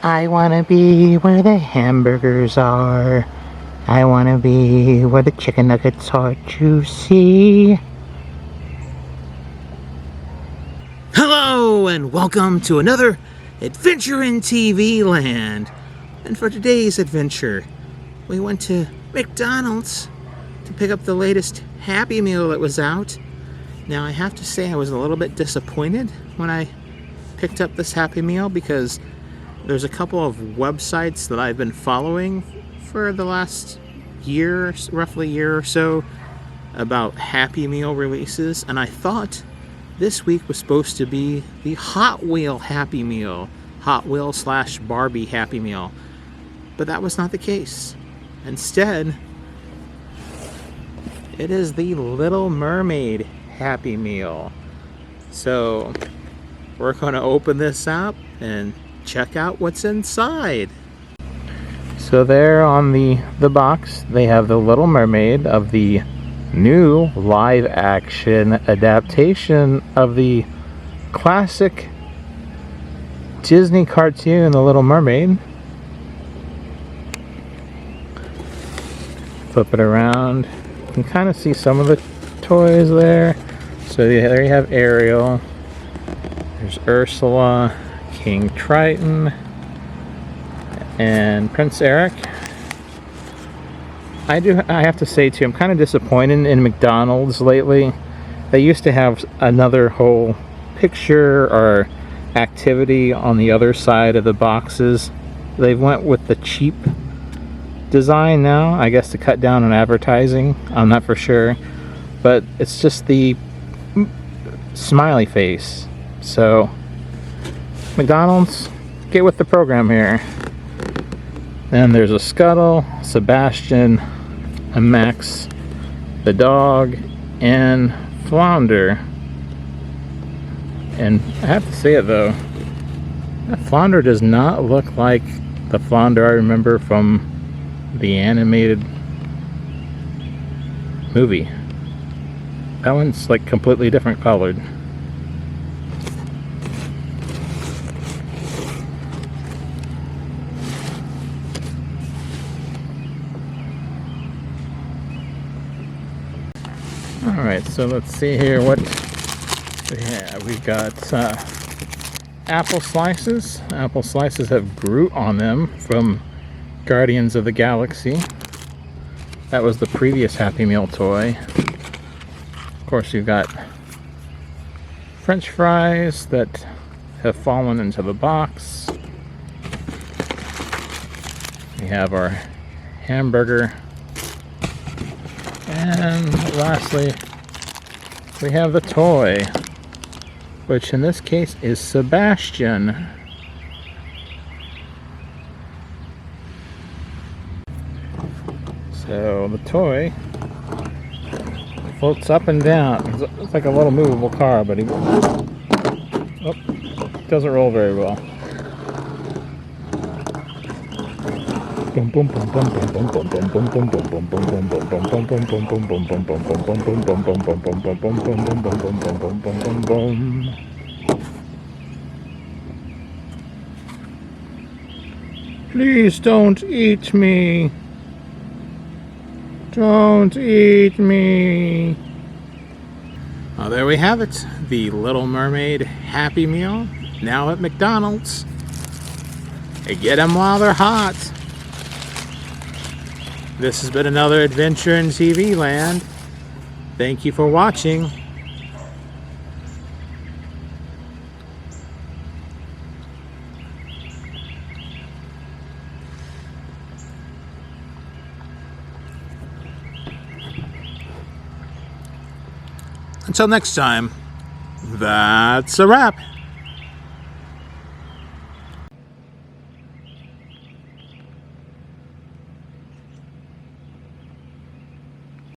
I wanna be where the hamburgers are. I wanna be where the chicken nuggets are juicy. Hello and welcome to another adventure in TV land. And for today's adventure, we went to McDonald's to pick up the latest Happy Meal that was out. Now I have to say I was a little bit disappointed when I picked up this Happy Meal because there's a couple of websites that I've been following for the last year, roughly a year or so, about Happy Meal releases, and I thought this week was supposed to be the Hot Wheel Happy Meal, Hot Wheel / Barbie Happy Meal, but that was not the case. Instead, it is the Little Mermaid Happy Meal. So we're going to open this up and check out what's inside. So there on the box, they have the Little Mermaid of the new live action adaptation of the classic Disney cartoon, The Little Mermaid. Flip it around. You can kind of see some of the toys there. So there you have Ariel. There's Ursula, King Triton, and Prince Eric. I have to say too, I'm kind of disappointed in McDonald's lately. They used to have another whole picture or activity on the other side of the boxes. They went with the cheap design now, I guess to cut down on advertising. I'm not for sure, but it's just the smiley face. So McDonald's, get with the program here. Then there's a Scuttle, Sebastian, a Max, the dog, and Flounder. And I have to say it though, that Flounder does not look like the Flounder I remember from the animated movie. That one's like completely different colored. Alright, so let's see here what we have. We got apple slices. Apple slices have Groot on them from Guardians of the Galaxy. That was the previous Happy Meal toy. Of course, you've got French fries that have fallen into the box. We have our hamburger. And lastly, we have the toy, which in this case is Sebastian. So the toy floats up and down. It's like a little movable car, but he doesn't roll very well. Please don't eat me. Don't eat me. Well, there we have it. The Little Mermaid Happy Meal, now at McDonald's. Hey, get them while they're hot. This has been another adventure in TV land. Thank you for watching. Until next time, that's a wrap.